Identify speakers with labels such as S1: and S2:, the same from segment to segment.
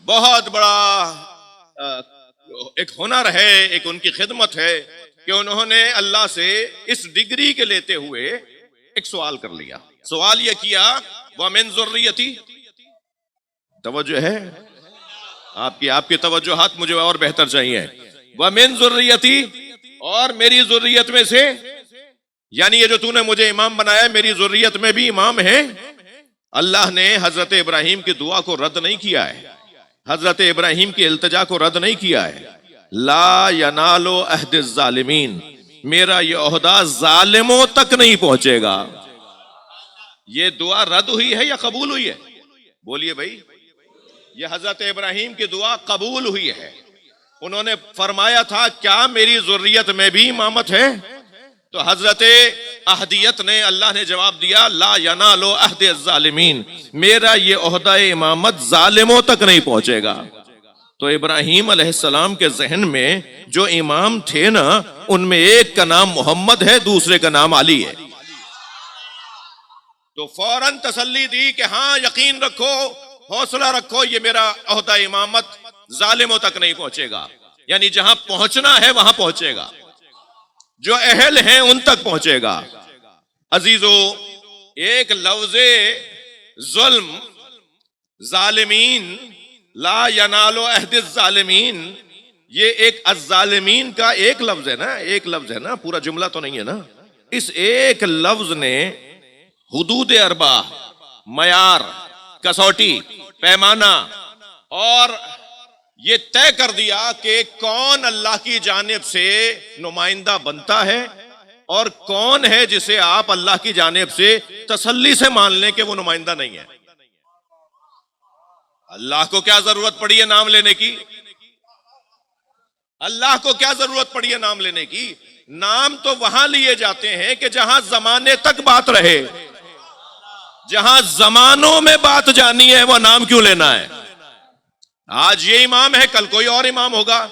S1: بہت بڑا ایک ہنر ہے، ایک ان کی خدمت ہے کہ انہوں نے اللہ سے اس ڈگری کے لیتے ہوئے ایک سوال کر لیا. سوال یہ کیا وَمِن ذُرِّيَّتِي. توجہ ہے آپ کی توجہات مجھے اور بہتر چاہیے. وَمِن ذُرِّيَّتِي، اور میری ذریت میں سے، یعنی یہ جو تو نے مجھے امام بنایا میری ذریت میں بھی امام ہیں. اللہ نے حضرت ابراہیم کی دعا کو رد نہیں کیا ہے، حضرت ابراہیم کی التجا کو رد نہیں کیا ہے. لا ینال عہد الظالمین، میرا یہ عہدہ ظالموں تک نہیں پہنچے گا. یہ دعا رد ہوئی ہے یا قبول ہوئی ہے؟ بولیے بھائی. یہ حضرت ابراہیم کی دعا قبول ہوئی ہے. انہوں نے فرمایا تھا کیا میری ذریت میں بھی امامت ہے؟ تو حضرت احدیت نے، اللہ نے جواب دیا لا ینال عہد الظالمین، میرا یہ عہدہ امامت ظالموں تک نہیں پہنچے گا. تو ابراہیم علیہ السلام کے ذہن میں جو امام تھے نا، ان میں ایک کا نام محمد ہے، دوسرے کا نام علی ہے. تو فوراً تسلی دی کہ ہاں یقین رکھو، حوصلہ رکھو، یہ میرا عہدہ امامت ظالموں تک نہیں پہنچے گا. یعنی جہاں پہنچنا ہے وہاں پہنچے گا، جو اہل ہیں ان تک پہنچے گا. عزیزو، ایک لفظ ظلم، ظالمین، لا ینال عہد الظالمین، یہ ایک الظالمین کا ایک لفظ ہے نا، ایک لفظ ہے نا، پورا جملہ تو نہیں ہے نا. اس ایک لفظ نے حدود اربع، معیار، کسوٹی، پیمانہ، اور یہ طے کر دیا کہ کون اللہ کی جانب سے نمائندہ بنتا ہے اور کون ہے جسے آپ اللہ کی جانب سے تسلی سے مان لیں کہ وہ نمائندہ نہیں ہے. اللہ کو کیا ضرورت پڑی ہے نام لینے کی؟ اللہ کو کیا ضرورت پڑی ہے نام لینے کی؟ نام تو وہاں لیے جاتے ہیں کہ جہاں زمانے تک بات رہے. جہاں زمانوں میں بات جانی ہے وہ نام کیوں لینا ہے؟ آج یہ امام ہے، کل کوئی اور امام ہوگا،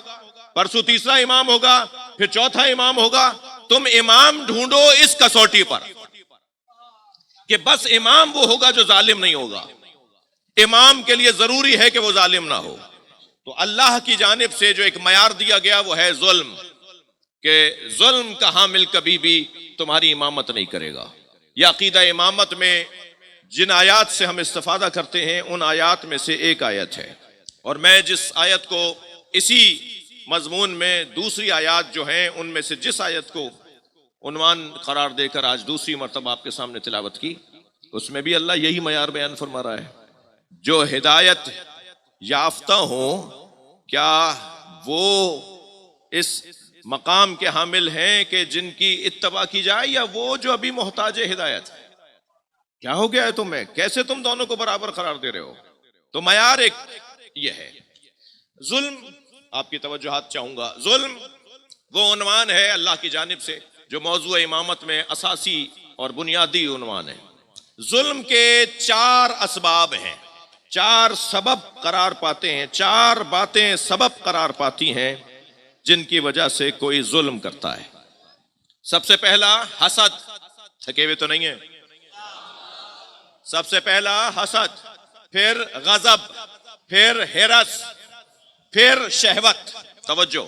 S1: پرسوں تیسرا امام ہوگا، پھر چوتھا امام ہوگا. تم امام ڈھونڈو اس کسوٹی پر کہ بس امام وہ ہوگا جو ظالم نہیں ہوگا. امام کے لیے ضروری ہے کہ وہ ظالم نہ ہو. تو اللہ کی جانب سے جو ایک معیار دیا گیا وہ ہے ظلم، کہ ظلم کا حامل کبھی بھی تمہاری امامت نہیں کرے گا. یہ عقیدہ امامت میں جن آیات سے ہم استفادہ کرتے ہیں ان آیات میں سے ایک آیت ہے، اور میں جس آیت کو اسی مضمون میں دوسری آیات جو ہیں ان میں سے جس آیت کو عنوان قرار دے کر آج دوسری مرتبہ آپ کے سامنے تلاوت کی، اس میں بھی اللہ یہی معیار بیان فرما رہا ہے. جو ہدایت یافتہ ہوں کیا وہ اس مقام کے حامل ہیں کہ جن کی اتباع کی جائے، یا وہ جو ابھی محتاج ہدایت ہے؟ کیا ہو گیا ہے تمہیں؟ کیسے تم دونوں کو برابر قرار دے رہے ہو؟ تو معیار ایک یہ ہے. ظلم، آپ کی توجہات چاہوں گا. ظلم وہ عنوان ہے اللہ کی جانب سے جو موضوع امامت میں اساسی اور بنیادی عنوان ہے. ظلم کے 4 اسباب ہیں، 4 سبب قرار پاتے ہیں، 4 باتیں سبب قرار پاتی ہیں جن کی وجہ سے کوئی ظلم کرتا ہے. سب سے پہلا حسد. تھکے ہوئے تو نہیں ہیں؟ سب سے پہلا حسد، پھر غضب، پھر ہرس، پھر شہوت. توجہ،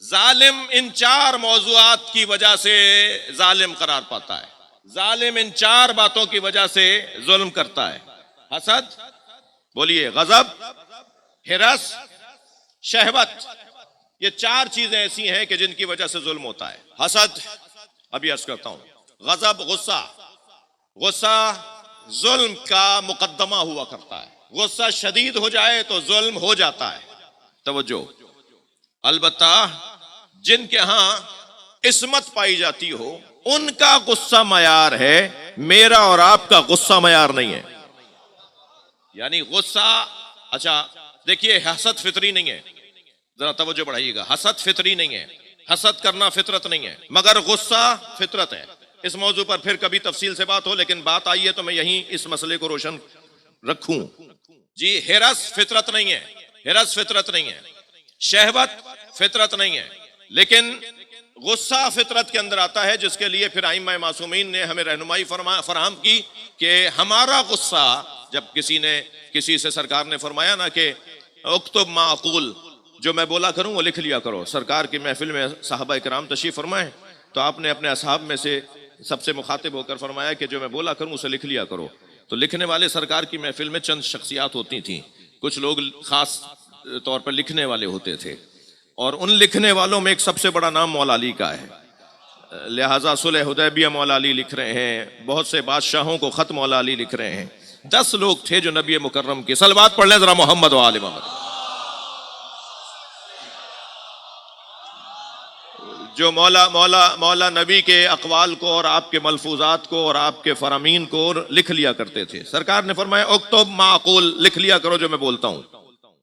S1: ظالم ان 4 موضوعات کی وجہ سے ظالم قرار پاتا ہے. ظالم ان 4 باتوں کی وجہ سے ظلم کرتا ہے. حسد، بولیے، غضب، ہرس، شہوت. یہ 4 چیزیں ایسی ہیں کہ جن کی وجہ سے ظلم ہوتا ہے. حسد، ابھی عرض کرتا ہوں. غضب، غصہ. غصہ ظلم کا مقدمہ ہوا کرتا ہے. غصہ شدید ہو جائے تو ظلم ہو جاتا ہے. توجہ، البتہ جن کے ہاں عصمت پائی جاتی ہو ان کا غصہ معیار ہے، میرا اور آپ کا غصہ معیار نہیں ہے. یعنی غصہ، اچھا دیکھیے، حسد فطری نہیں ہے، ذرا توجہ بڑھائیے گا. حسد فطری نہیں ہے، حسد کرنا فطرت نہیں ہے، مگر غصہ فطرت ہے. اس موضوع پر پھر کبھی تفصیل سے بات ہو، لیکن بات آئی ہے تو میں یہیں اس مسئلے کو روشن رکھوں. جی، ہرس فطرت نہیں ہے، ہرس فطرت نہیں ہے. شہوت فطرت نہیں ہے، لیکن غصہ فطرت کے اندر آتا ہے، جس کے لیے پھر ائمہ معصومین نے ہمیں رہنمائی فراہم کی کہ ہمارا غصہ، جب کسی سے سرکار نے فرمایا نا کہ اکتب ما اقول، جو میں بولا کروں وہ لکھ لیا کرو. سرکار کی محفل میں صحابہ کرام تشریف فرمائے تو آپ نے اپنے اصحاب میں سے سب سے مخاطب ہو کر فرمایا کہ جو میں بولا کروں اسے لکھ لیا کرو. تو لکھنے والے سرکار کی محفل میں چند شخصیات ہوتی تھیں. کچھ لوگ خاص طور پر لکھنے والے ہوتے تھے، اور ان لکھنے والوں میں ایک سب سے بڑا نام مولا علی کا ہے. لہٰذا صلح حدیبیہ مولا علی لکھ رہے ہیں، بہت سے بادشاہوں کو خط مولا علی لکھ رہے ہیں. 10 لوگ تھے جو نبی مکرم کی صلوات پڑھ لیں ذرا محمد و آل محمد. جو مولا نبی کے اقوال کو اور آپ کے ملفوظات کو اور آپ کے فرامین کو لکھ لیا کرتے تھے. سرکار نے فرمایا اکتب ما اقول، لکھ لیا کرو جو میں بولتا ہوں.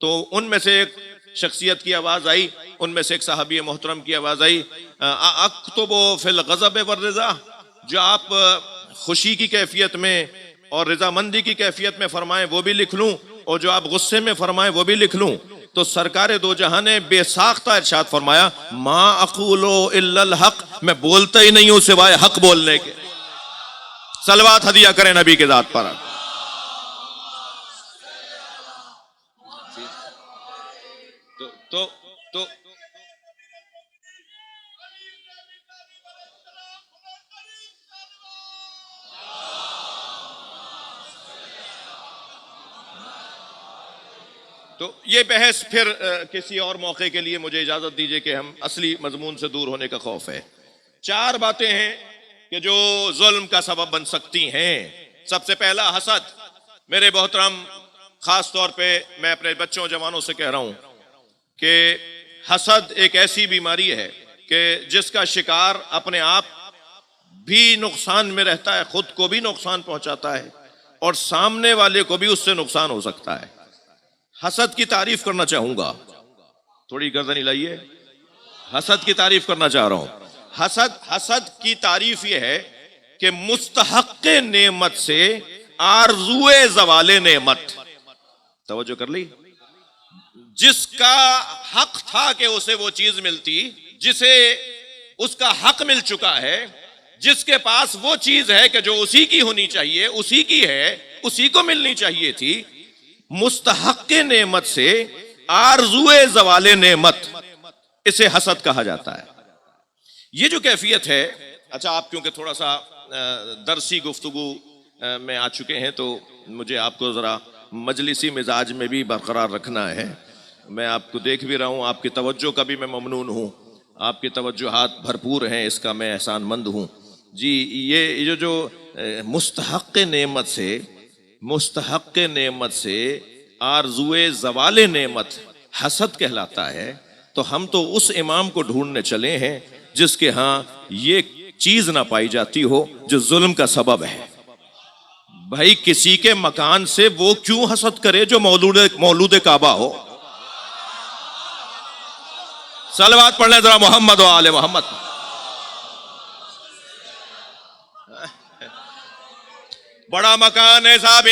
S1: تو ان میں سے ایک شخصیت کی آواز آئی، ان میں سے ایک صحابی محترم کی آواز آئی، اکتب فی الغضب والرضا، جو آپ خوشی کی کیفیت میں اور رضامندی کی کیفیت میں فرمائیں وہ بھی لکھ لوں، اور جو آپ غصے میں فرمائیں وہ بھی لکھ لوں. تو سرکار دو جہاں نے بے ساختہ ارشاد فرمایا ما اقول الا الحق، میں بولتا ہی نہیں ہوں سوائے حق بولنے کے. صلوات ہدیہ کریں نبی کے ذات پر. تو تو تو یہ بحث پھر کسی اور موقع کے لیے. مجھے اجازت دیجئے کہ ہم اصلی مضمون سے دور ہونے کا خوف ہے. 4 باتیں ہیں کہ جو ظلم کا سبب بن سکتی ہیں. سب سے پہلا حسد. میرے محترم، خاص طور پہ میں اپنے بچوں جوانوں سے کہہ رہا ہوں کہ حسد ایک ایسی بیماری ہے کہ جس کا شکار اپنے آپ بھی نقصان میں رہتا ہے، خود کو بھی نقصان پہنچاتا ہے اور سامنے والے کو بھی اس سے نقصان ہو سکتا ہے. حسد کی تعریف کرنا چاہوں گا. تھوڑی گردن ہلائیے. حسد کی تعریف کرنا چاہ رہا ہوں. حسد کی تعریف یہ ہے کہ مستحق نعمت سے آرزوئے زوال نعمت. توجہ کر لی؟ جس کا حق تھا کہ اسے وہ چیز ملتی، جسے اس کا حق مل چکا ہے، جس کے پاس وہ چیز ہے کہ جو اسی کی ہونی چاہیے، اسی کی ہے، اسی کو ملنی چاہیے تھی، مستحق نعمت سے آرزوئے زوال نعمت، اسے حسد کہا جاتا ہے. یہ جو کیفیت ہے، اچھا آپ کیونکہ تھوڑا سا درسی گفتگو میں آ چکے ہیں تو مجھے آپ کو ذرا مجلسی مزاج میں بھی برقرار رکھنا ہے. میں آپ کو دیکھ بھی رہا ہوں، آپ کی توجہ کا بھی میں ممنون ہوں، آپ کی توجہات بھرپور ہیں، اس کا میں احسان مند ہوں. جی یہ جو مستحق نعمت سے آرزوئے زوال نعمت حسد کہلاتا ہے. تو ہم تو اس امام کو ڈھونڈنے چلے ہیں جس کے ہاں یہ چیز نہ پائی جاتی ہو جو ظلم کا سبب ہے. بھائی کسی کے مکان سے وہ کیوں حسد کرے جو مولود کعبہ ہو؟ صلوات پڑھ لیں ذرا محمد و آل محمد. بڑا مکان ہے صاحب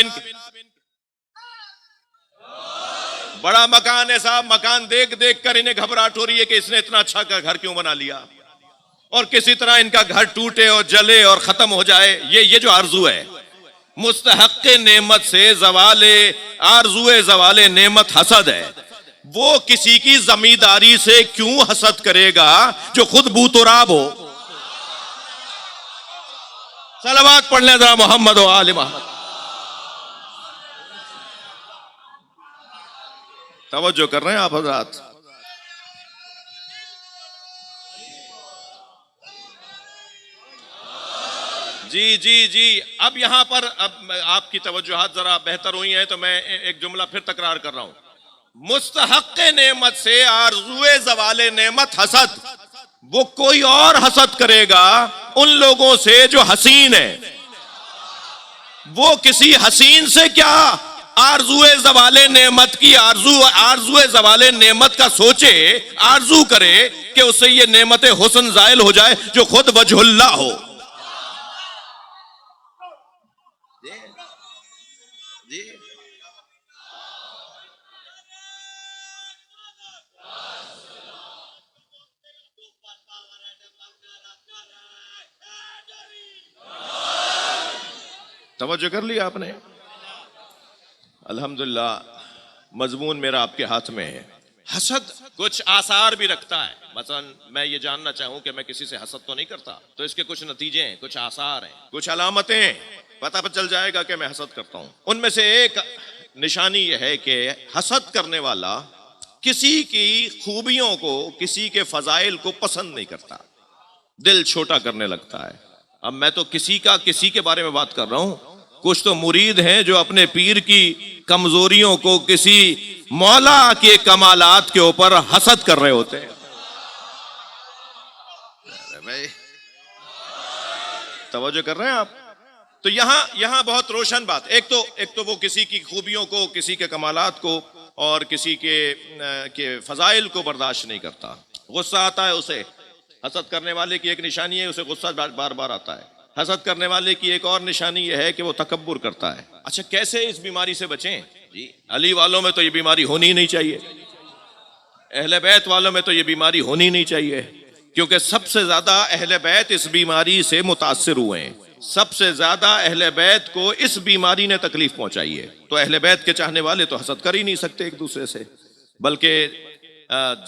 S1: بڑا مکان ہے صاحب. مکان دیکھ دیکھ کر انہیں گھبراہٹ ہو رہی ہے کہ اس نے اتنا اچھا گھر کیوں بنا لیا، اور کسی طرح ان کا گھر ٹوٹے اور جلے اور ختم ہو جائے. یہ جو آرزو ہے مستحق نعمت سے آرزوئے زوال نعمت حسد ہے. وہ کسی کی زمینداری سے کیوں حسد کرے گا جو خود بو تراب ہو؟ صلوات پڑھ لیں ذرا محمد و آل محمد. توجہ کر رہے ہیں آپ حضرات؟ جی اب یہاں پر اب آپ کی توجہات ذرا بہتر ہوئی ہیں تو میں ایک جملہ پھر تکرار کر رہا ہوں. مستحق نعمت سے آرزوئے زوال نعمت حسد. وہ کوئی اور حسد کرے گا ان لوگوں سے جو حسین ہے. وہ کسی حسین سے کیا آرزوئے زوال نعمت کی آرزوئے زوال نعمت کا سوچے، آرزو کرے کہ اس سے یہ نعمت حسن زائل ہو جائے جو خود وجہ اللہ ہو. توجہ کر لیا آپ نے؟ الحمدللہ مضمون میرا آپ کے ہاتھ میں ہے۔ حسد کچھ آثار بھی رکھتا ہے، مثلا میں یہ جاننا چاہوں کہ میں کسی سے حسد تو نہیں کرتا، تو اس کے کچھ نتیجے ہیں، کچھ آثار ہیں، کچھ علامتیں ہیں، پتہ چل جائے گا کہ میں حسد کرتا ہوں۔ ان میں سے ایک نشانی یہ ہے کہ حسد کرنے والا کسی کی خوبیوں کو، کسی کے فضائل کو پسند نہیں کرتا، دل چھوٹا کرنے لگتا ہے۔ اب میں تو کسی کے بارے میں بات کر رہا ہوں، کچھ تو مرید ہیں جو اپنے پیر کی کمزوریوں کو کسی مولا کے کمالات کے اوپر حسد کر رہے ہوتے ہیں۔ بھائی توجہ کر رہے ہیں آپ؟ تو یہاں بہت روشن بات، ایک تو وہ کسی کی خوبیوں کو، کسی کے کمالات کو اور کسی کے فضائل کو برداشت نہیں کرتا، غصہ آتا ہے اسے۔ حسد کرنے والے کی ایک نشانی ہے، اسے غصہ بار بار آتا ہے۔ حسد کرنے والے کی ایک اور نشانی یہ ہے کہ وہ تکبر کرتا ہے۔ اچھا کیسے اس بیماری سے بچیں؟ جی علی والوں میں تو یہ بیماری ہونی نہیں چاہیے، اہل بیت والوں میں تو یہ بیماری ہونی نہیں چاہیے، کیونکہ سب سے زیادہ اہل بیت اس بیماری سے متاثر ہوئے ہیں، سب سے زیادہ اہل بیت کو اس بیماری نے تکلیف پہنچائی ہے۔ تو اہل بیت کے چاہنے والے تو حسد کر ہی نہیں سکتے ایک دوسرے سے، بلکہ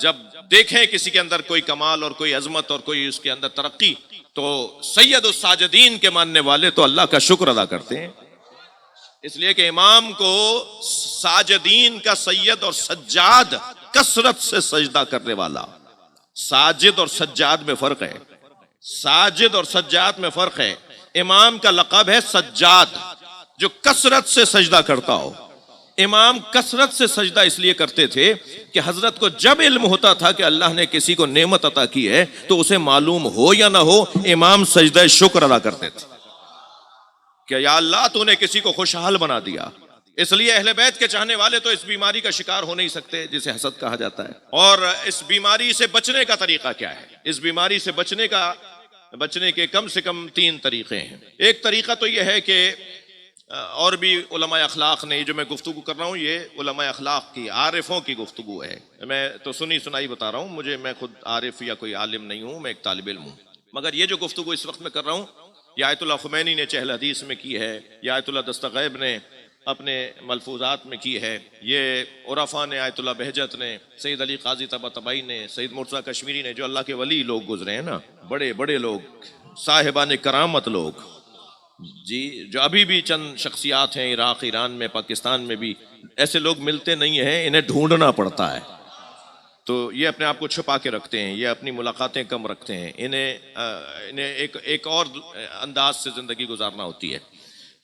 S1: جب دیکھیں کسی کے اندر کوئی کمال اور کوئی عظمت اور کوئی اس کے اندر ترقی، تو سید الساجدین کے ماننے والے تو اللہ کا شکر ادا کرتے ہیں، اس لیے کہ امام کو ساجدین کا سید اور سجاد، کثرت سے سجدہ کرنے والا۔ ساجد اور سجاد میں فرق ہے، ساجد اور سجاد میں فرق ہے۔ امام کا لقب ہے سجاد، جو کثرت سے سجدہ کرتا ہو۔ امام کثرت سے سجدہ اس لیے کرتے تھے کہ حضرت کو جب علم ہوتا تھا کہ اللہ نے کسی کو نعمت عطا کی ہے تو اسے معلوم ہو یا نہ ہو، امام سجدہ شکر ادا کرتے تھے کہ یا اللہ تو نے کسی کو خوشحال بنا دیا۔ اس لیے اہل بیت کے چاہنے والے تو اس بیماری کا شکار ہو نہیں سکتے جسے حسد کہا جاتا ہے۔ اور اس بیماری سے بچنے کا طریقہ کیا ہے؟ اس بیماری سے بچنے کے کم سے کم 3 طریقے ہیں۔ ایک طریقہ تو یہ ہے کہ اور بھی علماء اخلاق نے، جو میں گفتگو کر رہا ہوں یہ علماء اخلاق کی، عارفوں کی گفتگو ہے، میں تو سنی سنائی بتا رہا ہوں، میں خود عارف یا کوئی عالم نہیں ہوں، میں ایک طالب علم ہوں، مگر یہ جو گفتگو اس وقت میں کر رہا ہوں یہ آیت اللہ خمینی نے چہل حدیث میں کی ہے، یہ آیت اللہ دستغیب نے اپنے ملفوظات میں کی ہے، یہ عرفا نے، آیت اللہ بہجت نے، سید علی قاضی طباطبائی نے، سید مرتضیٰ کشمیری نے، جو اللہ کے ولی لوگ گزرے ہیں نا، بڑے بڑے لوگ، صاحبان کرامت لوگ، جی، جو ابھی بھی چند شخصیات ہیں عراق، ایران میں، پاکستان میں بھی ایسے لوگ ملتے نہیں ہیں، انہیں ڈھونڈنا پڑتا ہے، تو یہ اپنے آپ کو چھپا کے رکھتے ہیں، یہ اپنی ملاقاتیں کم رکھتے ہیں، انہیں ایک اور انداز سے زندگی گزارنا ہوتی ہے۔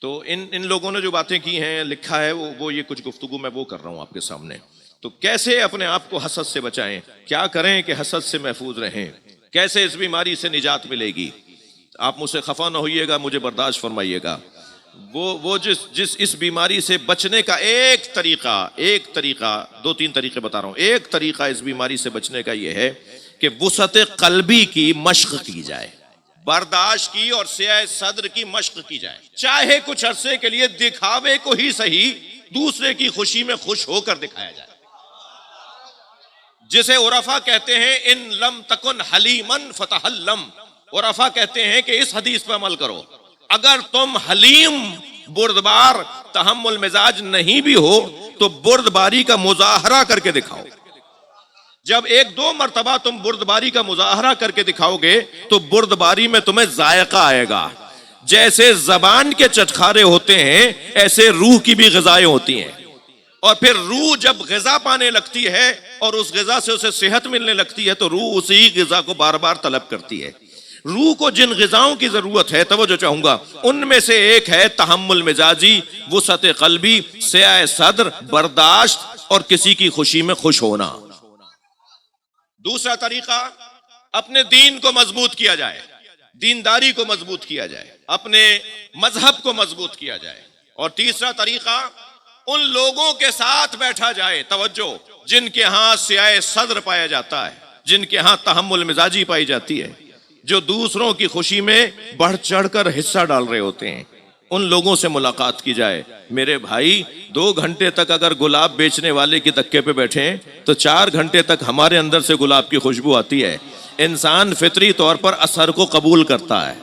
S1: تو ان لوگوں نے جو باتیں کی ہیں، لکھا ہے، وہ یہ کچھ گفتگو میں وہ کر رہا ہوں آپ کے سامنے۔ تو کیسے اپنے آپ کو حسد سے بچائیں، کیا کریں کہ حسد سے محفوظ رہیں، کیسے اس بیماری سے نجات ملے گی؟ آپ مجھ سے خفا نہ ہوئیے گا، مجھے برداشت فرمائیے گا۔ وہ جس اس بیماری سے بچنے کا ایک طریقہ 2-3 طریقے بتا رہا ہوں۔ ایک طریقہ اس بیماری سے بچنے کا یہ ہے کہ وسعت قلبی کی مشق کی جائے، برداشت کی اور سیاہ صدر کی مشق کی جائے، چاہے کچھ عرصے کے لیے دکھاوے کو ہی صحیح، دوسرے کی خوشی میں خوش ہو کر دکھایا جائے، جسے عرفا کہتے ہیں ان لم تکن حلیمن فتحلم۔ عرفا کہتے ہیں کہ اس حدیث پر عمل کرو، اگر تم حلیم، بردبار، تحمل مزاج نہیں بھی ہو تو بردباری کا مظاہرہ کر کے دکھاؤ۔ جب 1-2 مرتبہ تم بردباری کا مظاہرہ کر کے دکھاؤ گے تو بردباری میں تمہیں ذائقہ آئے گا۔ جیسے زبان کے چٹخارے ہوتے ہیں ایسے روح کی بھی غذائیں ہوتی ہیں، اور پھر روح جب غذا پانے لگتی ہے اور اس غذا سے اسے صحت ملنے لگتی ہے تو روح اسی غذا کو بار بار طلب کرتی ہے۔ روح کو جن غذاؤں کی ضرورت ہے، توجہ چاہوں گا، ان میں سے ایک ہے تحمل مزاجی، وسعت قلبی، سعہ صدر، برداشت اور کسی کی خوشی میں خوش ہونا۔ دوسرا طریقہ، اپنے دین کو مضبوط کیا جائے، دینداری کو مضبوط کیا جائے، اپنے مذہب کو مضبوط کیا جائے۔ اور تیسرا طریقہ، ان لوگوں کے ساتھ بیٹھا جائے، توجہ، جن کے ہاں سعہ صدر پایا جاتا ہے، جن کے ہاں تحمل مزاجی پائی جاتی ہے، جو دوسروں کی خوشی میں بڑھ چڑھ کر حصہ ڈال رہے ہوتے ہیں، ان لوگوں سے ملاقات کی جائے۔ میرے بھائی، 2 گھنٹے تک اگر گلاب بیچنے والے کی تکے پہ بیٹھیں تو 4 گھنٹے تک ہمارے اندر سے گلاب کی خوشبو آتی ہے۔ انسان فطری طور پر اثر کو قبول کرتا ہے۔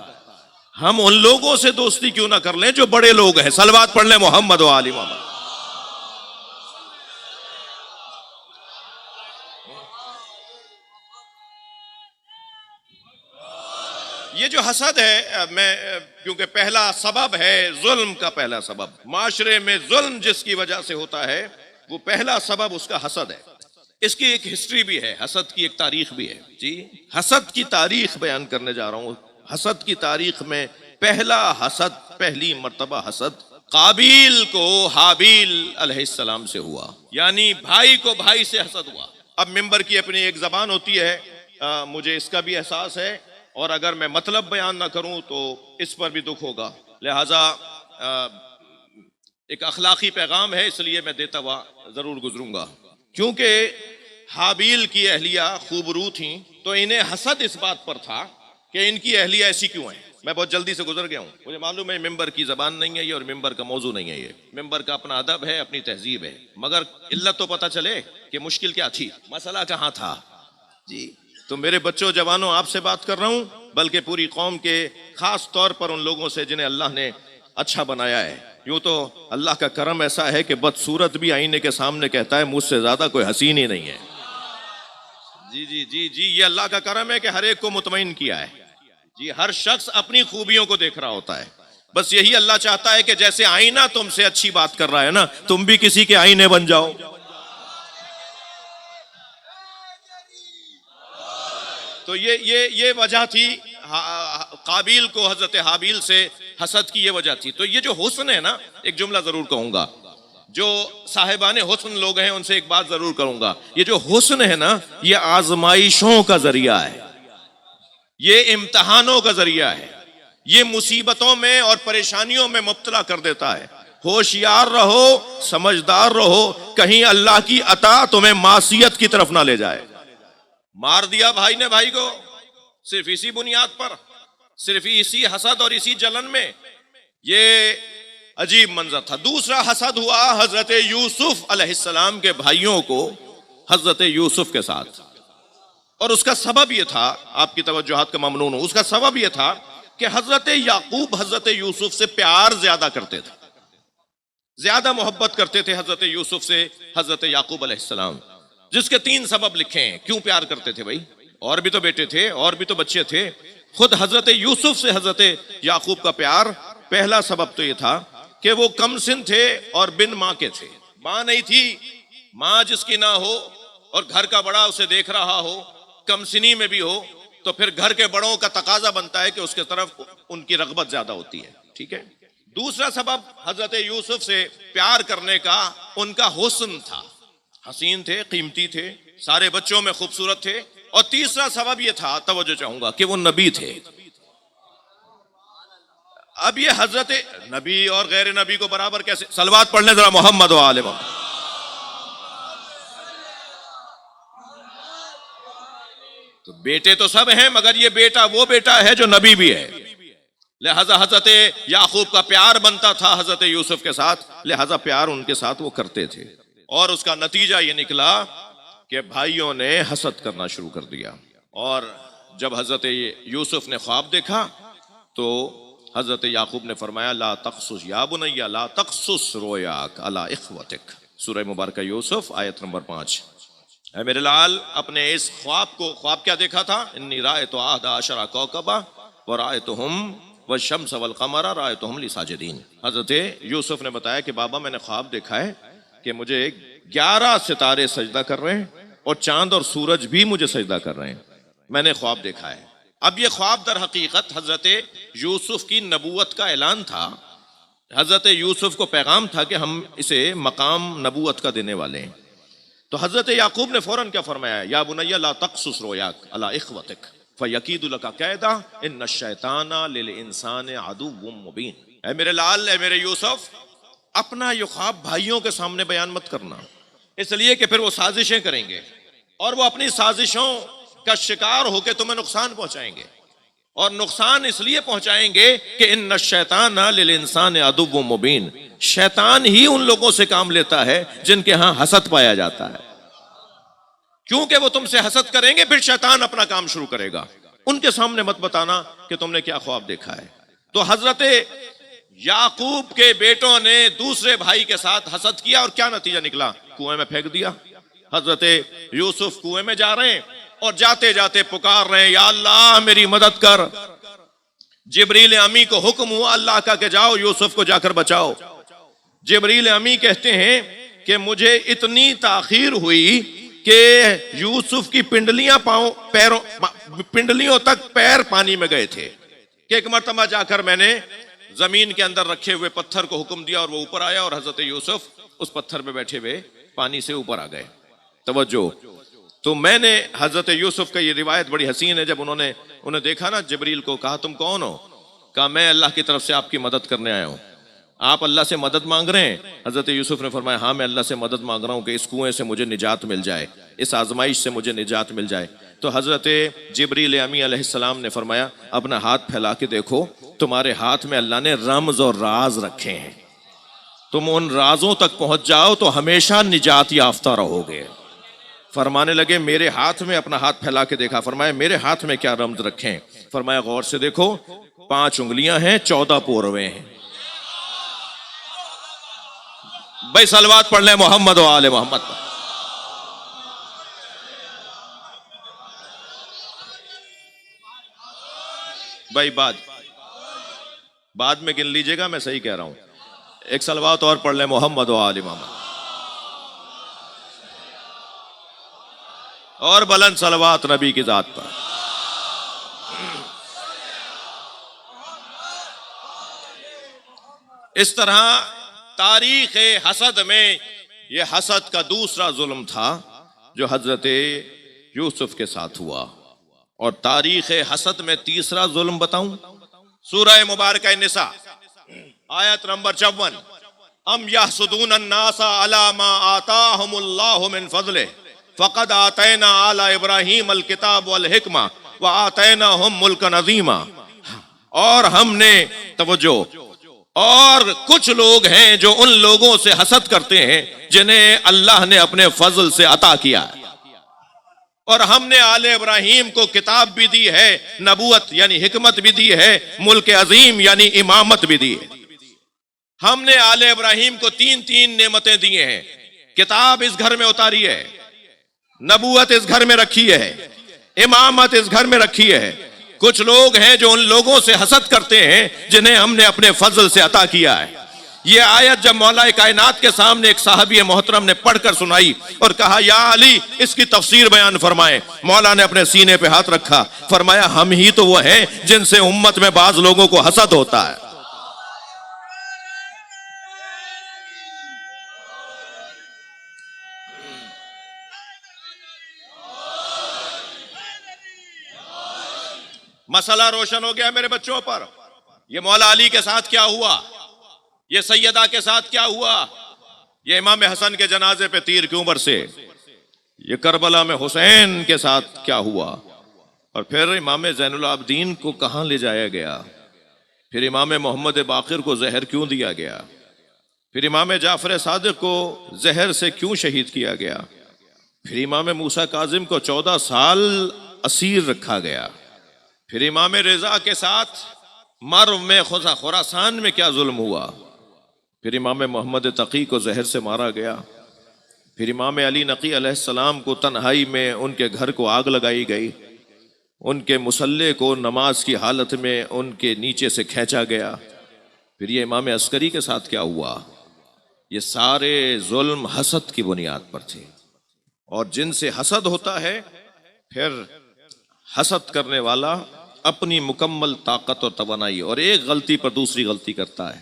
S1: ہم ان لوگوں سے دوستی کیوں نہ کر لیں جو بڑے لوگ ہیں؟ صلوات پڑھ لیں محمد و آل محمد۔ یہ جو حسد ہے، میں کیونکہ پہلا سبب ہے ظلم کا، پہلا سبب معاشرے میں ظلم جس کی وجہ سے ہوتا ہے، وہ پہلا سبب اس کا حسد ہے۔ اس کی ایک ہسٹری بھی ہے، حسد کی ایک تاریخ بھی ہے جی۔ حسد کی تاریخ بیان کرنے جا رہا ہوں۔ حسد کی تاریخ میں پہلا حسد، پہلی مرتبہ حسد قابیل کو حابیل علیہ السلام سے ہوا، یعنی بھائی کو بھائی سے حسد ہوا۔ اب ممبر کی اپنی ایک زبان ہوتی ہے، مجھے اس کا بھی احساس ہے، اور اگر میں مطلب بیان نہ کروں تو اس پر بھی دکھ ہوگا، لہٰذا ایک اخلاقی پیغام ہے، اس لیے میں دیتا ہوا ضرور گزروں گا۔ کیونکہ حابیل کی اہلیہ خوبرو تھیں تو انہیں حسد اس بات پر تھا کہ ان کی اہلیہ ایسی کیوں ہیں۔ میں بہت جلدی سے گزر گیا ہوں، مجھے معلوم ہے ممبر کی زبان نہیں ہے یہ، اور ممبر کا موضوع نہیں ہے یہ، ممبر کا اپنا ادب ہے، اپنی تہذیب ہے، مگر علت تو پتہ چلے کہ مشکل کیا تھی، مسئلہ کہاں تھا جی۔ تو میرے بچوں جوانوں، آپ سے بات کر رہا ہوں، بلکہ پوری قوم کے، خاص طور پر ان لوگوں سے جنہیں اللہ نے اچھا بنایا ہے۔ یوں تو اللہ کا کرم ایسا ہے کہ بدصورت بھی آئینے کے سامنے کہتا ہے مجھ سے زیادہ کوئی حسین ہی نہیں ہے۔ جی جی جی جی، یہ اللہ کا کرم ہے کہ ہر ایک کو مطمئن کیا ہے جی۔ ہر شخص اپنی خوبیوں کو دیکھ رہا ہوتا ہے، بس یہی اللہ چاہتا ہے کہ جیسے آئینہ تم سے اچھی بات کر رہا ہے نا، تم بھی کسی کے آئینے بن جاؤ۔ تو یہ وجہ تھی قابیل کو حضرت حابیل سے حسد کی، یہ وجہ تھی۔ تو یہ جو حسن ہے نا، ایک جملہ ضرور کہوں گا، جو صاحبان حسن لوگ ہیں ان سے ایک بات ضرور کروں گا، یہ جو حسن ہے نا، یہ آزمائشوں کا ذریعہ ہے، یہ امتحانوں کا ذریعہ ہے، یہ مصیبتوں میں اور پریشانیوں میں مبتلا کر دیتا ہے۔ ہوشیار رہو، سمجھدار رہو، کہیں اللہ کی عطا تمہیں معصیت کی طرف نہ لے جائے۔ مار دیا بھائی نے بھائی کو صرف اسی بنیاد پر، صرف اسی حسد اور اسی جلن میں، یہ عجیب منظر تھا۔ دوسرا حسد ہوا حضرت یوسف علیہ السلام کے بھائیوں کو حضرت یوسف کے ساتھ، اور اس کا سبب یہ تھا، آپ کی توجہات کا ممنون ہوں، اس کا سبب یہ تھا کہ حضرت یعقوب حضرت یوسف سے پیار زیادہ کرتے تھے، زیادہ محبت کرتے تھے حضرت یوسف سے حضرت یعقوب علیہ السلام، جس کے 3 سبب لکھے ہیں کیوں پیار کرتے تھے بھائی۔ اور بھی تو بیٹے تھے، اور بھی تو بچے تھے، خود حضرت یوسف سے حضرت یعقوب کا پیار، پہلا سبب تو یہ تھا کہ وہ کم سن تھے اور بن ماں کے تھے، ماں نہیں تھی، ماں جس کی نہ ہو اور گھر کا بڑا اسے دیکھ رہا ہو، کم سنی میں بھی ہو، تو پھر گھر کے بڑوں کا تقاضا بنتا ہے کہ اس کے طرف ان کی رغبت زیادہ ہوتی ہے، ٹھیک ہے۔ دوسرا سبب حضرت یوسف سے پیار کرنے کا ان کا حسن تھا، حسین تھے، قیمتی تھے، سارے بچوں میں خوبصورت تھے، اور تیسرا سبب یہ تھا، توجہ چاہوں گا، کہ وہ نبی تھے۔ اب یہ حضرت نبی اور غیر نبی کو برابر کیسے، صلوات پڑھ لیں ذرا محمد و آل محمد۔ تو بیٹے تو سب ہیں، مگر یہ بیٹا وہ بیٹا ہے جو نبی بھی ہے، لہذا حضرت یعقوب کا پیار بنتا تھا حضرت یوسف کے ساتھ، لہذا پیار ان کے ساتھ وہ کرتے تھے، اور اس کا نتیجہ یہ نکلا کہ بھائیوں نے حسد کرنا شروع کر دیا۔ اور جب حضرت یوسف نے خواب دیکھا تو حضرت یعقوب نے فرمایا لا تقصص یا بنی لا تقصص رؤیاک علی اخوتک، سورہ مبارکہ یوسف آیت نمبر 5۔ اے میرے لال، اپنے اس خواب کو، خواب کیا دیکھا تھا؟ انی رأیت احد عشر کوکبا ورأیتہم والشمس والقمر رأیتہم لی ساجدین۔ حضرت یوسف نے بتایا کہ بابا میں نے خواب دیکھا ہے کہ مجھے 11 ستارے سجدہ کر رہے ہیں، اور چاند اور سورج بھی مجھے سجدہ کر رہے ہیں، میں نے خواب دیکھا ہے۔ اب یہ خواب در حقیقت حضرت یوسف کی نبوت کا اعلان تھا، حضرت یوسف کو پیغام تھا کہ ہم اسے مقام نبوت کا دینے والے ہیں۔ تو حضرت یعقوب نے فوراً کیا فرمایا؟ یا بنی لا تقصص رؤیاک علی اخوتک فیکید لک کیدا ان الشیطان للانسان عدو مبین۔ اے میرے لال، اے میرے یوسف، اپنا یہ خواب بھائیوں کے سامنے بیان مت کرنا، اس لیے کہ پھر وہ سازشیں کریں گے، اور وہ اپنی سازشوں کا شکار ہو کے تمہیں نقصان پہنچائیں گے، اور نقصان اس لیے پہنچائیں گے کہ ان الشیطان للانسان عدو مبین، شیطان ہی ان لوگوں سے کام لیتا ہے جن کے ہاں حسد پایا جاتا ہے، کیونکہ وہ تم سے حسد کریں گے، پھر شیطان اپنا کام شروع کرے گا۔ ان کے سامنے مت بتانا کہ تم نے کیا خواب دیکھا ہے۔ تو حضرت یعقوب کے بیٹوں نے دوسرے بھائی کے ساتھ حسد کیا، اور کیا نتیجہ نکلا؟ کنویں میں پھینک دیا۔ حضرت یوسف کنویں میں جا رہے ہیں اور جاتے جاتے پکار رہے ہیں یا اللہ میری مدد کر. جبریل امی کو حکم ہوا اللہ کا کہ جاؤ یوسف کو جا کر بچاؤ. جبریل امی کہتے ہیں کہ مجھے اتنی تاخیر ہوئی کہ یوسف کی پنڈلیوں تک پیر پانی میں گئے تھے کہ ایک مرتبہ جا کر میں نے زمین کے اندر رکھے ہوئے پتھر کو حکم دیا اور وہ اوپر آیا اور حضرت یوسف اس پتھر پہ بیٹھے ہوئے پانی سے اوپر آ گئے. توجہ. تو میں نے حضرت یوسف کا یہ روایت بڑی حسین ہے. جب انہیں دیکھا نا جبریل کو, کہا تم کون ہو؟ کہا میں اللہ کی طرف سے آپ کی مدد کرنے آیا ہوں. آپ اللہ سے مدد مانگ رہے ہیں؟ حضرت یوسف نے فرمایا ہاں میں اللہ سے مدد مانگ رہا ہوں کہ اس کنویں سے مجھے نجات مل جائے, اس آزمائش سے مجھے نجات مل جائے. تو حضرت جبریل امی علیہ السلام نے فرمایا اپنا ہاتھ پھیلا کے دیکھو, تمہارے ہاتھ میں اللہ نے رمز اور راز رکھے ہیں, تم ان رازوں تک پہنچ جاؤ تو ہمیشہ نجات یافتہ رہو گے. فرمانے لگے میرے ہاتھ میں, اپنا ہاتھ پھیلا کے دیکھا, فرمایا میرے ہاتھ میں کیا رمز رکھے ہیں؟ فرمایا غور سے دیکھو 5 انگلیاں ہیں, 14 پوروے ہیں. بھائی صلوات پڑھ لیں محمد و آل محمد. بھائی بعد میں گن لیجئے گا, میں صحیح کہہ رہا ہوں. ایک صلوات اور پڑھ لیں محمد و آل محمد. اور بلند صلوات نبی کی ذات پر. اس طرح تاریخ حسد میں یہ حسد کا دوسرا ظلم تھا جو حضرت یوسف کے ساتھ ہوا. اور تاریخ حسد میں تیسرا ظلم بتاؤں, سورہ مبارکہ نساء آیت نمبر 54. ام یحسدون الناس علی ما آتاہم اللہ من فضلہ فقد آتینا آل ابراہیم الکتاب والحکمہ وآتیناہم ملکا عظیما. اور ہم نے, توجہ, اور کچھ لوگ ہیں جو ان لوگوں سے حسد کرتے ہیں جنہیں اللہ نے اپنے فضل سے عطا کیا ہے, اور ہم نے آل ابراہیم کو کتاب بھی دی ہے, نبوت یعنی حکمت بھی دی ہے, ملک عظیم یعنی امامت بھی دی ہے. ہم نے آل ابراہیم کو 3 نعمتیں دی ہیں. کتاب اس گھر میں اتاری ہے, نبوت اس گھر میں رکھی ہے, امامت اس گھر میں رکھی ہے. کچھ لوگ ہیں جو ان لوگوں سے حسد کرتے ہیں جنہیں ہم نے اپنے فضل سے عطا کیا ہے. یہ آیت جب مولا کائنات کے سامنے ایک صحابی محترم نے پڑھ کر سنائی اور کہا یا علی اس کی تفسیر بیان فرمائے, مولا نے اپنے سینے پہ ہاتھ رکھا, فرمایا ہم ہی تو وہ ہیں جن سے امت میں بعض لوگوں کو حسد ہوتا ہے. مسئلہ روشن ہو گیا میرے بچوں پر. یہ مولا علی کے ساتھ کیا ہوا, یہ سیدہ کے ساتھ کیا ہوا, یہ امام حسن کے جنازے پہ تیر کیوں برسے, یہ کربلا میں حسین کے ساتھ کیا ہوا, اور پھر امام زین العابدین کو کہاں لے جایا گیا, پھر امام محمد باقر کو زہر کیوں دیا گیا, پھر امام جعفر صادق کو زہر سے کیوں شہید کیا گیا, پھر امام موسیٰ کاظم کو 14 سال اسیر رکھا گیا, پھر امام رضا کے ساتھ مرو میں خراسان میں کیا ظلم ہوا, پھر امام محمد تقی کو زہر سے مارا گیا, پھر امام علی نقی علیہ السلام کو تنہائی میں ان کے گھر کو آگ لگائی گئی, ان کے مصلے کو نماز کی حالت میں ان کے نیچے سے کھینچا گیا, پھر یہ امام عسکری کے ساتھ کیا ہوا. یہ سارے ظلم حسد کی بنیاد پر تھے, اور جن سے حسد ہوتا ہے پھر حسد کرنے والا اپنی مکمل طاقت اور توانائی اور ایک غلطی پر دوسری غلطی کرتا ہے,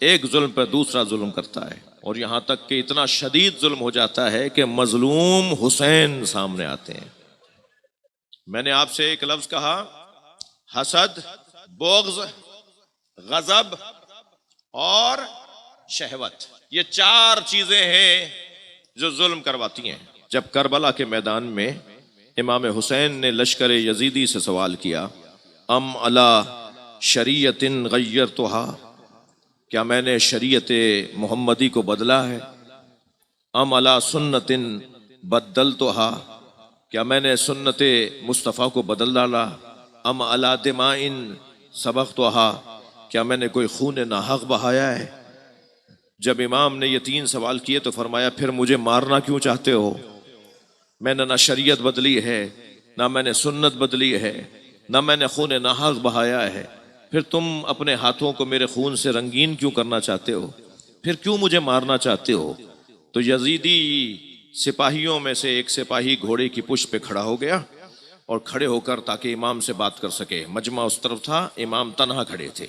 S1: ایک ظلم پر دوسرا ظلم کرتا ہے, اور یہاں تک کہ اتنا شدید ظلم ہو جاتا ہے کہ مظلوم حسین سامنے آتے ہیں. میں نے آپ سے ایک لفظ کہا, حسد, بغض, غضب اور شہوت, یہ 4 چیزیں ہیں جو ظلم کرواتی ہیں. جب کربلا کے میدان میں امام حسین نے لشکر یزیدی سے سوال کیا, ام علی شریعت غیرتها, کیا میں نے شریعت محمدی کو بدلا ہے, ام علی سنت بدلتها, کیا میں نے سنت مصطفیٰ کو بدل ڈالا, ام علی دماء سبقتها, کیا میں نے کوئی خون ناحق بہایا ہے. جب امام نے یہ 3 سوال کیے تو فرمایا پھر مجھے مارنا کیوں چاہتے ہو, میں نے نہ شریعت بدلی ہے، نہ میں نے سنت بدلی ہے، نہ میں نے خون ناحق بہایا ہے، پھر تم اپنے ہاتھوں کو میرے خون سے رنگین کیوں کرنا چاہتے ہو؟ پھر کیوں مجھے مارنا چاہتے ہو؟ تو یزیدی سپاہیوں میں سے ایک سپاہی گھوڑے کی پشت پہ کھڑا ہو گیا اور کھڑے ہو کر تاکہ امام سے بات کر سکے، مجمع اس طرف تھا، امام تنہا کھڑے تھے،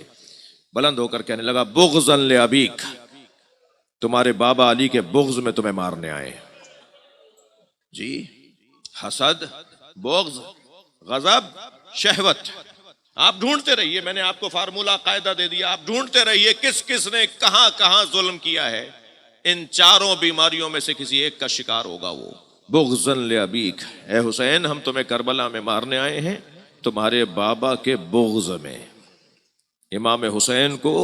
S1: بلند ہو کر کہنے لگا بغضا لابیک، تمہارے بابا علی کے بغض میں تمہیں مارنے آئے۔ جی، حسد، بغض، غضب، شہوت، آپ ڈھونڈتے رہیے، میں نے آپ کو فارمولہ قاعدہ دے دیا، آپ ڈھونڈتے رہیے کس کس نے کہاں کہاں ظلم کیا ہے، ان چاروں بیماریوں میں سے کسی ایک کا شکار ہوگا وہ۔ بغضا لابیک، اے حسین ہم تمہیں کربلا میں مارنے آئے ہیں تمہارے بابا کے بغض میں۔ امام حسین کو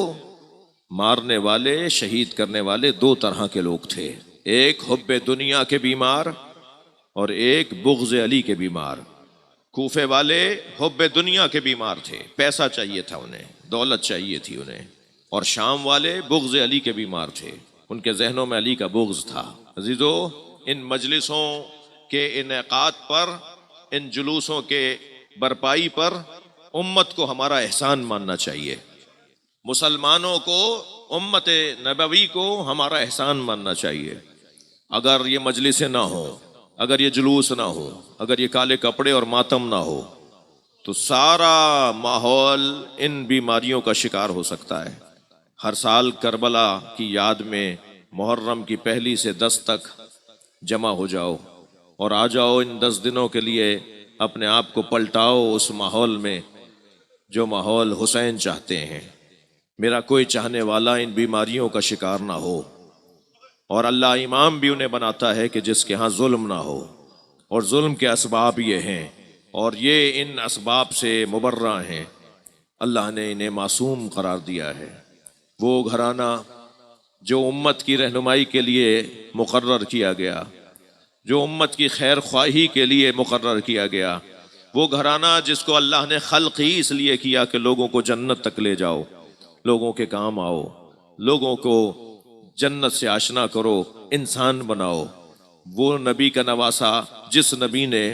S1: مارنے والے، شہید کرنے والے دو طرح کے لوگ تھے، ایک حب دنیا کے بیمار اور ایک بغض علی کے بیمار۔ کوفے والے حب دنیا کے بیمار تھے، پیسہ چاہیے تھا انہیں، دولت چاہیے تھی انہیں، اور شام والے بغض علی کے بیمار تھے، ان کے ذہنوں میں علی کا بغض تھا۔ عزیزو، ان مجلسوں کے انعقاد پر، ان جلوسوں کے برپائی پر امت کو ہمارا احسان ماننا چاہیے، مسلمانوں کو، امت نبوی کو ہمارا احسان ماننا چاہیے۔ اگر یہ مجلسیں نہ ہوں، اگر یہ جلوس نہ ہو، اگر یہ کالے کپڑے اور ماتم نہ ہو، تو سارا ماحول ان بیماریوں کا شکار ہو سکتا ہے۔ ہر سال کربلا کی یاد میں محرم کی پہلی سے 10 تک جمع ہو جاؤ اور آ جاؤ، ان 10 دنوں کے لیے اپنے آپ کو پلٹاؤ اس ماحول میں جو ماحول حسین چاہتے ہیں۔ میرا کوئی چاہنے والا ان بیماریوں کا شکار نہ ہو، اور اللہ امام بھی انہیں بناتا ہے کہ جس کے ہاں ظلم نہ ہو، اور ظلم کے اسباب یہ ہیں، اور یہ ان اسباب سے مبرہ ہیں، اللہ نے انہیں معصوم قرار دیا ہے۔ وہ گھرانہ جو امت کی رہنمائی کے لیے مقرر کیا گیا، جو امت کی خیر خواہی کے لیے مقرر کیا گیا، وہ گھرانہ جس کو اللہ نے خلق ہی اس لیے کیا کہ لوگوں کو جنت تک لے جاؤ، لوگوں کے کام آؤ، لوگوں کو جنت سے آشنا کرو، انسان بناؤ، وہ نبی کا نواسا جس نبی نے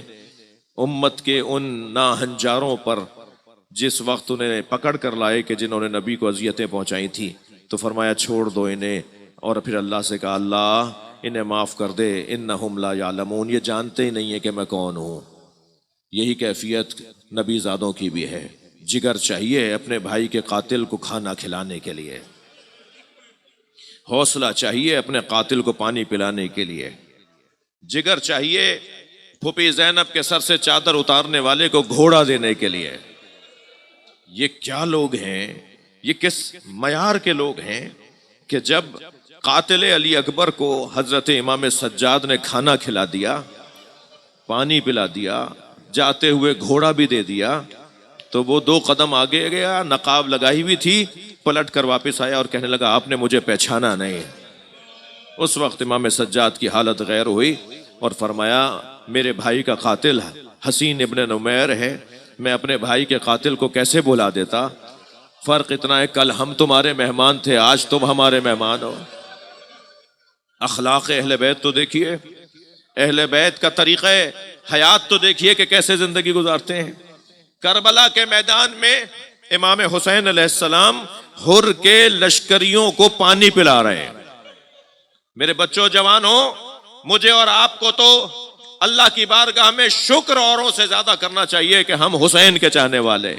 S1: امت کے ان ناہنجاروں پر جس وقت انہیں پکڑ کر لائے کہ جنہوں نے نبی کو اذیتیں پہنچائی تھیں، تو فرمایا چھوڑ دو انہیں، اور پھر اللہ سے کہا اللہ انہیں معاف کر دے، انہم لا یعلمون، یہ جانتے ہی نہیں ہیں کہ میں کون ہوں۔ یہی کیفیت نبی زادوں کی بھی ہے، جگر چاہیے اپنے بھائی کے قاتل کو کھانا کھلانے کے لیے، حوصلہ چاہیے اپنے قاتل کو پانی پلانے کے لیے، جگر چاہیے پھوپھی زینب کے سر سے چادر اتارنے والے کو گھوڑا دینے کے لیے۔ یہ کیا لوگ ہیں، یہ کس معیار کے لوگ ہیں کہ جب قاتل علی اکبر کو حضرت امام سجاد نے کھانا کھلا دیا، پانی پلا دیا، جاتے ہوئے گھوڑا بھی دے دیا، تو وہ 2 قدم آگے گیا، نقاب لگائی ہوئی تھی، پلٹ کر واپس آیا اور کہنے لگا آپ نے مجھے پہچانا نہیں۔ اس وقت امام سجاد کی حالت غیر ہوئی اور فرمایا میرے بھائی کا قاتل حسین ابن نمیر ہے، میں اپنے بھائی کے قاتل کو کیسے بلا دیتا؟ فرق اتنا ہے کل ہم تمہارے مہمان تھے، آج تم ہمارے مہمان ہو۔ اخلاق اہل بیت تو دیکھیے، اہل بیت کا طریقہ حیات تو دیکھیے کہ کیسے زندگی گزارتے ہیں۔ کربلا کے میدان میں امام حسین علیہ السلام حر کے لشکریوں کو پانی پلا رہے ہیں۔ میرے بچوں جوانوں، مجھے اور آپ کو تو اللہ کی بارگاہ میں شکر اوروں سے زیادہ کرنا چاہیے کہ ہم حسین کے چاہنے والے۔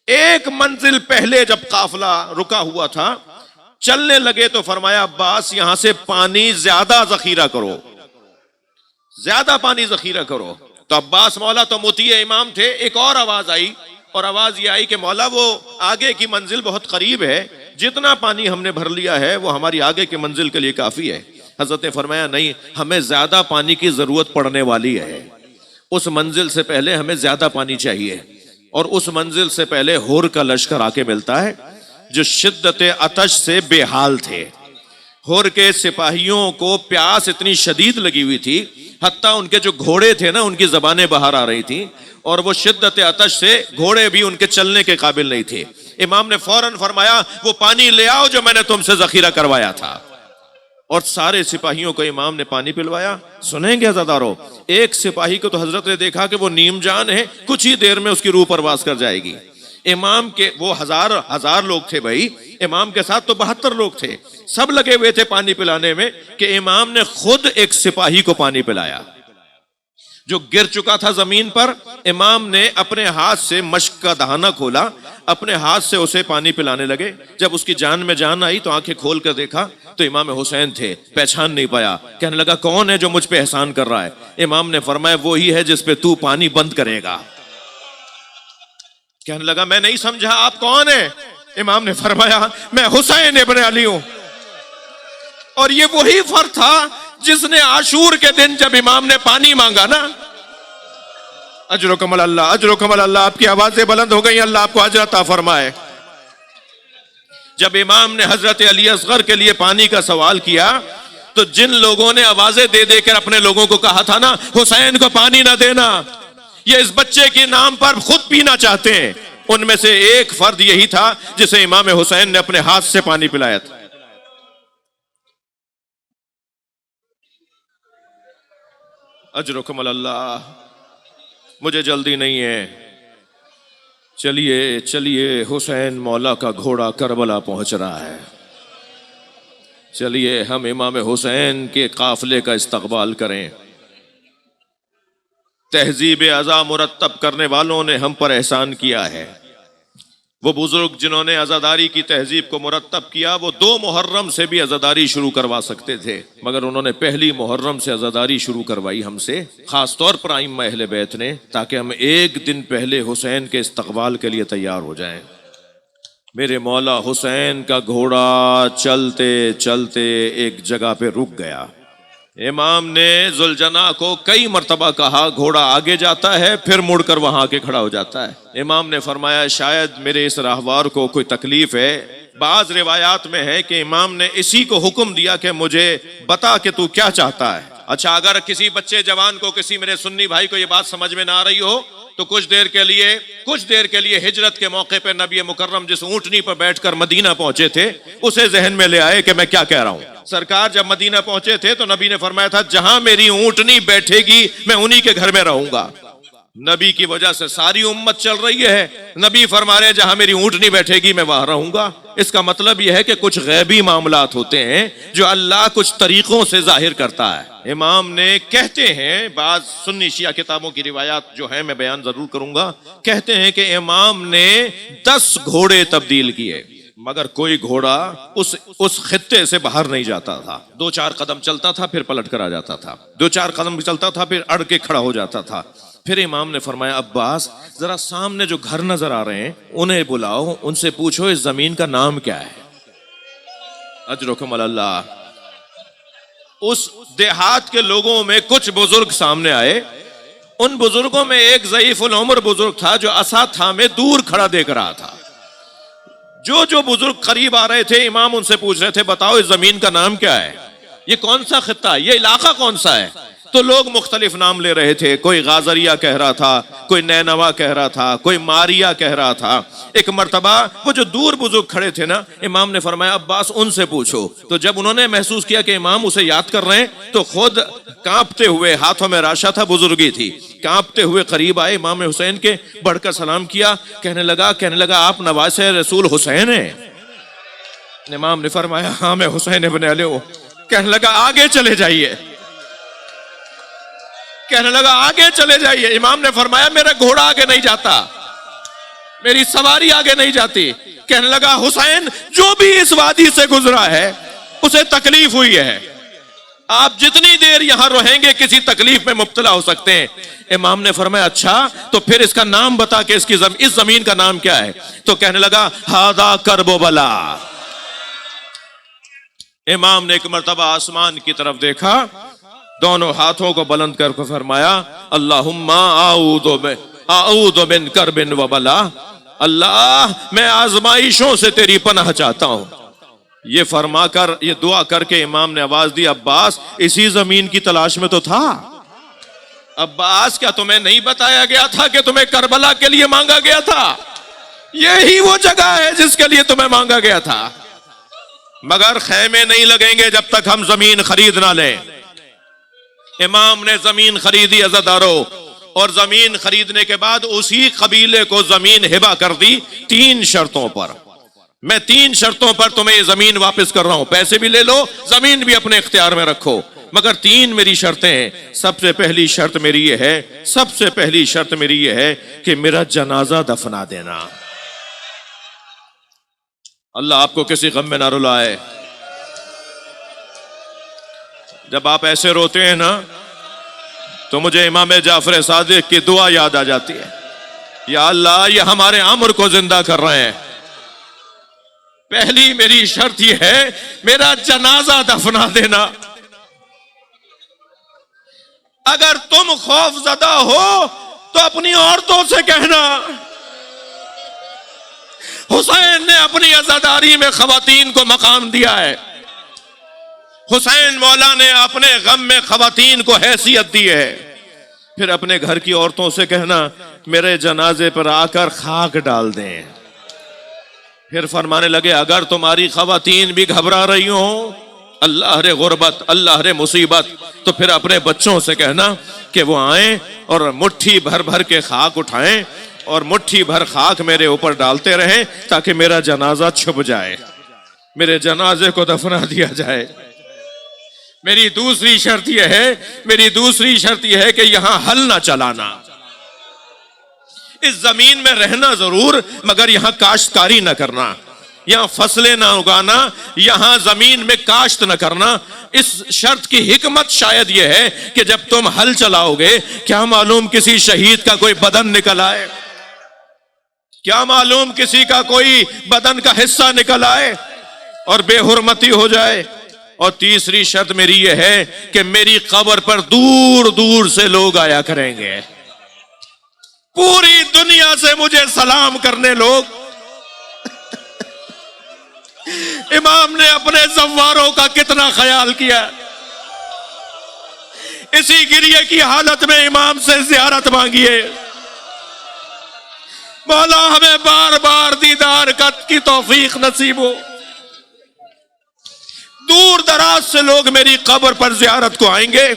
S1: ایک منزل پہلے جب قافلہ رکا ہوا تھا، چلنے لگے تو فرمایا عباس یہاں سے پانی زیادہ ذخیرہ کرو، زیادہ پانی ذخیرہ کرو۔ تو عباس مولا تو مطیع امام تھے، ایک اور آواز آئی، اور آواز یہ آئی کہ مولا وہ آگے کی منزل بہت قریب ہے، جتنا پانی ہم نے بھر لیا ہے وہ ہماری آگے کی منزل کے لیے کافی ہے۔ حضرت نے فرمایا نہیں، ہمیں زیادہ پانی کی ضرورت پڑنے والی ہے، اس منزل سے پہلے ہمیں زیادہ پانی چاہیے، اور اس منزل سے پہلے حور کا لشکر آ کے ملتا ہے جو شدت عطش سے بے حال تھے۔ حور کے سپاہیوں کو پیاس اتنی شدید لگی ہوئی تھی، حتیٰ ان کے جو گھوڑے تھے نا ان کی زبانیں باہر آ رہی تھیں، اور وہ شدت عطش سے گھوڑے بھی ان کے چلنے کے قابل نہیں تھے۔ امام نے فوراً فرمایا وہ پانی لے آؤ جو میں نے تم سے ذخیرہ کروایا تھا۔ اور سارے سپاہیوں کو امام نے پانی پلوایا. سنیں گے عزادارو، ایک سپاہی کو تو حضرت نے دیکھا کہ وہ نیم جان ہے، کچھ ہی دیر میں اس کی روح پرواز کر جائے گی. امام کے وہ ہزار لوگ تھے بھائی، امام کے ساتھ تو 72 لوگ تھے، سب لگے ہوئے تھے پانی پلانے میں، کہ امام نے خود ایک سپاہی کو پانی پلایا جو گر چکا تھا زمین پر. امام نے اپنے ہاتھ سے مشک کا دہانہ کھولا، اپنے ہاتھ سے اسے پانی پلانے لگے. جب اس کی جان میں جان آئی تو آنکھیں کھول کر دیکھا تو امام حسین تھے، پہچان نہیں پایا. کہنے لگا کون ہے جو مجھ پہ احسان کر رہا ہے؟ امام نے فرمایا وہی ہے جس پہ تو پانی بند کرے گا. کہنے لگا میں نہیں سمجھا، آپ کون ہیں؟ امام نے فرمایا میں حسین ابن علی ہوں. اور یہ وہی فرد تھا جس نے عاشور کے دن جب امام نے پانی مانگا نا، اجرکم اللہ، اجرکم اللہ، آپ کی آوازیں بلند ہو گئی، اللہ آپ کو اجر عطا فرمائے. جب امام نے حضرت علی اصغر کے لیے پانی کا سوال کیا تو جن لوگوں نے آوازیں دے دے کر اپنے لوگوں کو کہا تھا نا حسین کو پانی نہ دینا، یہ اس بچے کے نام پر خود پینا چاہتے ہیں، ان میں سے ایک فرد یہی تھا جسے امام حسین نے اپنے ہاتھ سے پانی پلایا تھا. اجرکم اللہ. مجھے جلدی نہیں ہے، چلیے چلیے، حسین مولا کا گھوڑا کربلا پہنچ رہا ہے، چلیے ہم امام حسین کے قافلے کا استقبال کریں. تہذیب ازا مرتب کرنے والوں نے ہم پر احسان کیا ہے. وہ بزرگ جنہوں نے عزاداری کی تہذیب کو مرتب کیا، وہ 2 محرم سے بھی عزاداری شروع کروا سکتے تھے، مگر انہوں نے پہلی محرم سے عزاداری شروع کروائی ہم سے، خاص طور پر ائمہ اہل بیت نے، تاکہ ہم ایک دن پہلے حسین کے استقبال کے لیے تیار ہو جائیں. میرے مولا حسین کا گھوڑا چلتے چلتے ایک جگہ پہ رک گیا. امام نے ذوالجناح کو کئی مرتبہ کہا گھوڑا آگے جاتا ہے پھر مڑ کر وہاں آ کے کھڑا ہو جاتا ہے. امام نے فرمایا شاید میرے اس راہوار کو کوئی تکلیف ہے. بعض روایات میں ہے کہ امام نے اسی کو حکم دیا کہ مجھے بتا کہ تو کیا چاہتا ہے. اچھا، اگر کسی بچے جوان کو، کسی میرے سنی بھائی کو یہ بات سمجھ میں نہ آ رہی ہو تو کچھ دیر کے لیے ہجرت کے موقع پہ نبی مکرم جس اونٹنی پر بیٹھ کر مدینہ پہنچے تھے اسے ذہن میں لے آئے کہ میں کیا کہہ رہا ہوں. سرکار جب مدینہ پہنچے تھے تو نبی نے فرمایا تھا جہاں میری اونٹنی بیٹھے گی میں انہی کے گھر میں رہوں گا. نبی کی وجہ سے ساری امت چل رہی ہے، نبی فرما رہے جہاں میری اونٹنی بیٹھے گی میں وہاں رہوں گا. اس کا مطلب یہ ہے کہ کچھ غیبی معاملات ہوتے ہیں جو اللہ کچھ طریقوں سے ظاہر کرتا ہے. امام نے کہتے ہیں، بعض سنی شیعہ کتابوں کی روایات جو ہیں میں بیان ضرور کروں گا، کہتے ہیں کہ امام نے 10 گھوڑے تبدیل کیے، مگر کوئی گھوڑا اس خطے سے باہر نہیں جاتا تھا. 2-4 قدم چلتا تھا پھر پلٹ کر آ جاتا تھا، 2-4 قدم چلتا تھا پھر اڑ کے کھڑا ہو جاتا تھا. پھر امام نے فرمایا عباس ذرا سامنے جو گھر نظر آ رہے ہیں انہیں بلاؤ، ان سے پوچھو اس زمین کا نام کیا ہے. اجرکم اللہ. اس دیہات کے لوگوں میں کچھ بزرگ سامنے آئے. ان بزرگوں میں ایک ضعیف العمر بزرگ تھا جو عصا تھامے دور کھڑا دیکھ رہا تھا. جو بزرگ قریب آ رہے تھے امام ان سے پوچھ رہے تھے بتاؤ اس زمین کا نام کیا ہے، یہ کون سا خطہ ہے، یہ علاقہ کون سا ہے. تو لوگ مختلف نام لے رہے تھے، کوئی غازریہ کہہ رہا تھا، کوئی نینوا کہہ رہا تھا، کوئی ماریا کہہ رہا تھا. ایک مرتبہ وہ جو دور بزرگ کھڑے تھے نا، امام نے فرمایا عباس ان سے پوچھو. تو جب انہوں نے محسوس کیا کہ امام اسے یاد کر رہے ہیں تو خود کانپتے ہوئے، ہاتھوں میں راشا تھا، بزرگی تھی، کانپتے ہوئے قریب آئے امام حسین کے، بڑھ کر سلام کیا. کہنے لگا آپ نواز رسول حسین ہیں؟ امام نے فرمایا ہاں میں حسین ابن علی ہوں. کہنے لگا آگے چلے جائیے. کہنے لگا آگے چلے جائیے. امام نے فرمایا میرا گھوڑا آگے نہیں جاتا، میری سواری آگے نہیں جاتی. کہنے لگا حسین جو بھی اس وادی سے گزرا ہے اسے تکلیف ہوئی ہے، آپ جتنی دیر یہاں رہیں گے کسی تکلیف میں مبتلا ہو سکتے ہیں. امام نے فرمایا اچھا تو پھر اس کا نام بتا کہ اس زمین کا نام کیا ہے. تو کہنے لگا ہاذا کرب و بلا. امام نے ایک مرتبہ آسمان کی طرف دیکھا، دونوں ہاتھوں کو بلند کر کے فرمایا اللہم اعوذ من کرب و بلا. اللہ میں آزمائشوں سے تیری پناہ چاہتا ہوں. یہ فرما کر، یہ دعا کر کے امام نے آواز دی عباس اسی زمین کی تلاش میں تو تھا. عباس کیا تمہیں نہیں بتایا گیا تھا کہ تمہیں کربلا کے لیے مانگا گیا تھا؟ یہی وہ جگہ ہے جس کے لیے تمہیں مانگا گیا تھا. مگر خیمے نہیں لگیں گے جب تک ہم زمین خرید نہ لیں۔ امام نے زمین خریدی عزادارو، اور زمین خریدنے کے بعد اسی قبیلے کو زمین ہبہ کر دی 3 شرطوں پر۔ میں 3 شرطوں پر تمہیں یہ زمین واپس کر رہا ہوں، پیسے بھی لے لو، زمین بھی اپنے اختیار میں رکھو، مگر 3 میری شرطیں ہیں۔ سب سے پہلی شرط میری یہ ہے کہ میرا جنازہ دفنا دینا۔ اللہ آپ کو کسی غم میں نہ رلائے۔ جب آپ ایسے روتے ہیں نا تو مجھے امام جعفر صادق کی دعا یاد آ جاتی ہے، یا اللہ یہ ہمارے عمر کو زندہ کر رہے ہیں، پہلی میری شرط یہ ہے میرا جنازہ دفنا دینا۔ اگر تم خوف زدہ ہو تو اپنی عورتوں سے کہنا۔ حسین نے اپنی عزاداری میں خواتین کو مقام دیا ہے، حسین مولا نے اپنے غم میں خواتین کو حیثیت دی ہے۔ پھر اپنے گھر کی عورتوں سے کہنا میرے جنازے پر آ کر خاک ڈال دیں۔ پھر فرمانے لگے اگر تمہاری خواتین بھی گھبرا رہی ہوں، اللہ رے غربت، اللہ رے مصیبت، تو پھر اپنے بچوں سے کہنا کہ وہ آئیں اور مٹھی بھر بھر کے خاک اٹھائیں اور مٹھی بھر خاک میرے اوپر ڈالتے رہیں تاکہ میرا جنازہ چھپ جائے، میرے جنازے کو دفنا دیا جائے۔ میری دوسری شرط یہ ہے کہ یہاں ہل نہ چلانا، اس زمین میں رہنا ضرور مگر یہاں کاشتکاری نہ کرنا، یہاں فصلیں نہ اگانا، یہاں زمین میں کاشت نہ کرنا۔ اس شرط کی حکمت شاید یہ ہے کہ جب تم ہل چلاؤ گے کیا معلوم کسی شہید کا کوئی بدن نکل آئے، کیا معلوم کسی کا کوئی بدن کا حصہ نکل آئے اور بے حرمتی ہو جائے۔ اور تیسری شرط میری یہ ہے کہ میری قبر پر دور دور سے لوگ آیا کریں گے، پوری دنیا سے مجھے سلام کرنے لوگ۔ امام نے اپنے زواروں کا کتنا خیال کیا، اسی گریے کی حالت میں امام سے زیارت مانگیے، مولا ہمیں بار بار دیدار کی توفیق نصیب ہو۔ دور دراز سے لوگ میری قبر پر زیارت کو آئیں گے،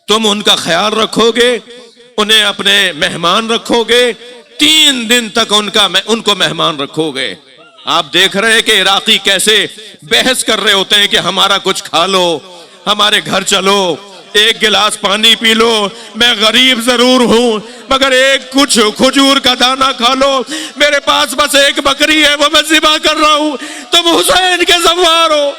S1: تم ان کا خیال رکھو گے، انہیں اپنے مہمان رکھو گے، 3 دن تک ان کو مہمان رکھو گے۔ آپ دیکھ رہے ہیں کہ عراقی کیسے بحث کر رہے ہوتے ہیں کہ ہمارا کچھ کھا لو، ہمارے گھر چلو، 1 گلاس پانی پی لو، میں غریب ضرور ہوں مگر کچھ کھجور کا دانہ کھا لو، میرے پاس بس 1 بکری ہے وہ میں ذبح کر رہا ہوں، تم حسین کے زوار ہو۔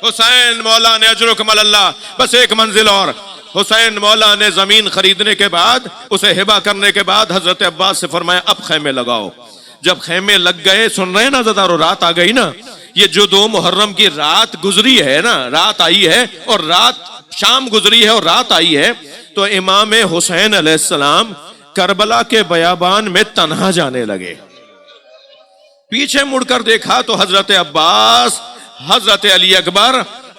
S1: حسین مولا نے اجرکم اللہ، بس 1 منزل اور۔ حسین مولا نے زمین خریدنے کے بعد، اسے ہبہ کرنے کے بعد حضرت عباس سے فرمایا اب خیمے لگاؤ۔ جب خیمے لگ گئے، سن رہے ہیں نا زدارو، رات آ گئی نا، یہ جو 2 محرم کی رات گزری ہے نا، رات آئی ہے اور شام گزری ہے اور رات آئی ہے، تو امام حسین علیہ السلام کربلا کے بیابان میں تنہا جانے لگے۔ پیچھے مڑ کر دیکھا تو حضرت عباس، حضرت علی اکبر،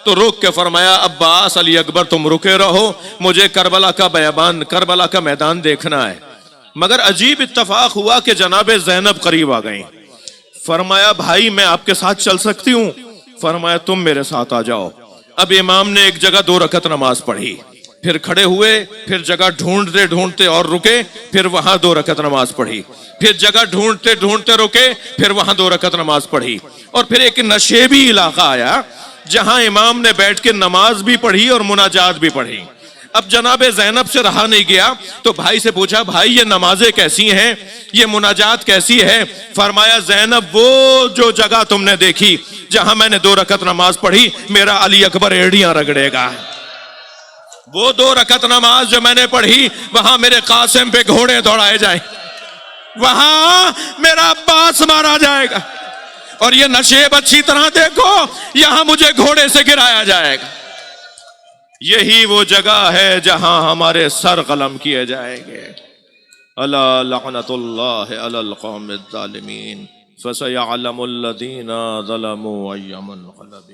S1: تو روک کے فرمایا عباس، علی اکبر تم رکے رہو، مجھے کربلا کا بیابان، کربلا کا میدان دیکھنا ہے۔ مگر عجیب اتفاق ہوا کہ جناب زینب قریب آ گئیں۔ فرمایا بھائی میں آپ کے ساتھ چل سکتی ہوں؟ فرمایا تم میرے ساتھ آ جاؤ۔ اب امام نے ایک جگہ 2 رکعت نماز پڑھی، پھر کھڑے ہوئے، پھر جگہ ڈھونڈتے ڈھونڈتے اور رکے، پھر وہاں 2 رکعت نماز پڑھی، پھر جگہ ڈھونڈتے ڈھونڈتے رکے، پھر وہاں 2 رکعت نماز پڑھی، اور پھر ایک نشیبی علاقہ آیا جہاں امام نے بیٹھ کے نماز بھی پڑھی اور مناجات بھی پڑھی۔ اب جناب زینب سے رہا نہیں گیا تو بھائی سے پوچھا بھائی یہ نمازیں کیسی ہیں، یہ مناجات کیسی ہے؟ فرمایا زینب وہ جو جگہ تم نے دیکھی جہاں میں نے 2 رکعت نماز پڑھی، میرا علی اکبر ایڑیاں رگڑے گا۔ وہ 2 رکعت نماز جو میں نے پڑھی وہاں میرے قاسم پہ گھوڑے دوڑائے جائیں، وہاں میرا عباس مارا جائے گا، اور یہ نشیب اچھی طرح دیکھو یہاں مجھے گھوڑے سے گرایا جائے گا۔ یہی وہ جگہ ہے جہاں ہمارے سر قلم کیے جائیں گے۔ الا لعنت اللہ علی القوم الظالمین فسیعلم الذین ظلموا ای منقلب